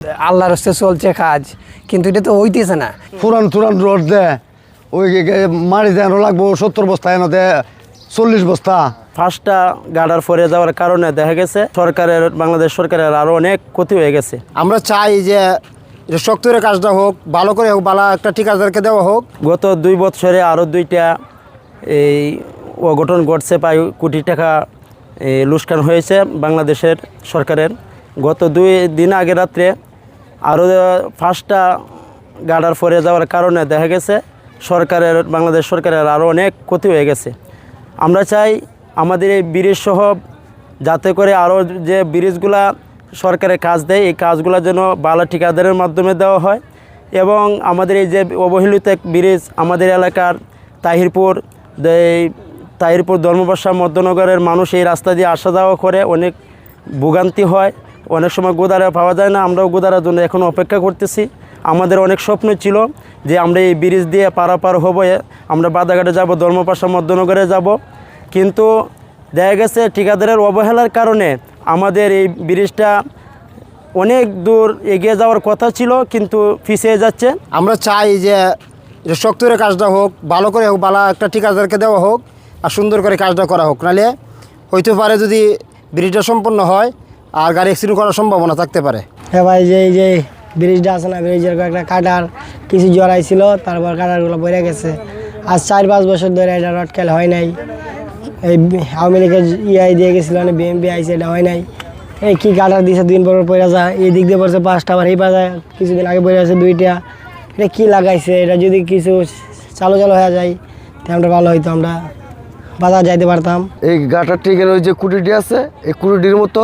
আল্লাহর রাস্তায় চলছে কাজ, কিন্তু এটা তো হইতেছে না। পুরান রোড দেয় ওই মারি দেন লাগবো 70 বস্তা এনে 40 বস্তা। ফার্স্টটা গাডার ফরে যাওয়ার কারণে দেখা গেছে বাংলাদেশ সরকারের আরও অনেক ক্ষতি হয়ে গেছে। আমরা চাই যে শক্ত করে কাজটা হোক, ভালো করে হোক, ভালো একটা ঠিকাদারকে দেওয়া হোক। গত 2 বছরে আরও 2টা এই অঘটন ঘটছে, প্রায় কোটি টাকা লুটপাট হয়েছে বাংলাদেশের সরকারের। গত 2 দিন আগে রাত্রে আরও ফার্স্টটা গাডার ফরে যাওয়ার কারণে দেখা গেছে বাংলাদেশ সরকারের আরও অনেক ক্ষতি হয়ে গেছে। আমরা চাই আমাদের এই ব্রিজ সহ যাতে করে আরও যে ব্রিজগুলা সরকারের কাজ দেয়, এই কাজগুলো যেন ভালো ঠিকাদারের মাধ্যমে দেওয়া হয়। এবং আমাদের এই যে অবহেলিত এক ব্রিজ আমাদের এলাকার তাহিরপুর ধর্মপাশা মধ্যনগরের মানুষ এই রাস্তা দিয়ে আসা যাওয়া করে, অনেক ভোগান্তি হয়, অনেক সময় গোদারা পাওয়া যায় না। আমরাও গোদারার জন্য এখন অপেক্ষা করতেছি। আমাদের অনেক স্বপ্ন ছিল যে আমরা এই ব্রিজ দিয়ে পারাপার হব, আমরা বাদাঘাটে যাব, ধর্মপাশা মধ্যনগরে যাব, কিন্তু দেখা গেছে ঠিকাদারের অবহেলার কারণে আমাদের এই ব্রিজটা অনেক দূর এগিয়ে যাওয়ার কথা ছিল, কিন্তু পিছিয়ে যাচ্ছে। আমরা চাই যে শক্ত করে কাজটা হোক, ভালো করে হোক, ভালো একটা ঠিকাদারকে দেওয়া হোক, আর সুন্দর করে কাজটা করা হোক। নাহলে হইতে পারে যদি ব্রিজটা সম্পন্ন হয় আর গাড়ি অ্যাক্সিডেন্ট করার সম্ভাবনা থাকতে পারে। হ্যাঁ ভাই, এই যে ব্রিজটা আছে না, ব্রিজের কয়েকটা কাটার কিছু জড়াই ছিল, তারপর কাটারগুলো বেড়ে গেছে। আজ 4-5 বছর ধরে এটা রড খেল হয় নাই। এই আওয়ামী লীগের ইআই দিয়ে গেছিল, বিএমপি আইসি, এটা হয় নাই। এই কি কাটার দিয়েছে, 2 দিন পর পড়ে যায়, এই দিক দিয়ে পড়ছে 5টা, আবার এই পাশে কিছুদিন আগে পড়ে আছে 2টা। এটা কী লাগাইছে, এটা যদি কিছু চালু হয়ে যায় তাহলে আমরা ভালো হইতো, আমরা বাজার যাইতে পারতাম। এই গাটারটি এখানে ওই যে কুটিটি আছে, এই কুটিটির মতো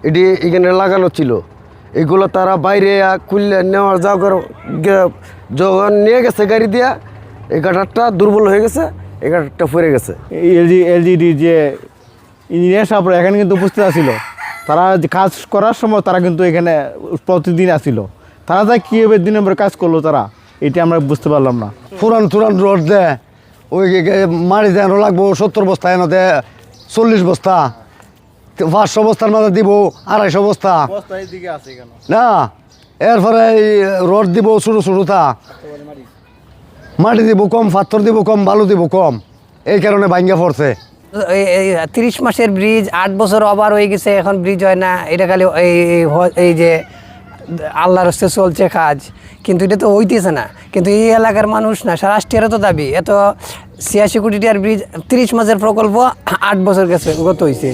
এটি এখানে লাগানো ছিল। এগুলো তারা বাইরে খুললে নেওয়ার যখন নিয়ে গেছে গাড়ি দিয়া, এই গাটারটা দুর্বল হয়ে গেছে, এই গাটারটা পড়ে গেছে। এলজিডি যে ইঞ্জিনিয়ার সাহেবরা এখানে কিন্তু উপস্থিত আছিল, তারা কাজ করার সময় তারা কিন্তু এখানে প্রতিদিন আসিল। তারা যা কীভাবে 2 নম্বর কাজ করলো তারা, এটা আমরা বুঝতে পারলাম না। পুরান রোড দেয় ওই মারি দেন লাগবো 70 বস্তা এনে 40 বস্তা। 500 বস্তার মাঝে দিব 250 বস্তা না। এরপরে এই রড দিব ছোটা, মাটি দিব কম, পাথর দিব কম, বালু দিব কম, এই কারণে ভাঙ্গা পড়ছে। 30 মাসের ব্রিজ 8 বছর ওভার হয়ে গেছে, এখন ব্রিজ হয় না। এটা খালি এই যে আল্লাহর রাস্তায় চলছে কাজ, কিন্তু এটা তো হইতেছে না। কিন্তু এই এলাকার মানুষ না, রাষ্ট্রের তো দাবি, এত 86 কোটি টাকার ব্রিজ 30 মাসের প্রকল্প 8 বছর গেছে গত হয়েছে।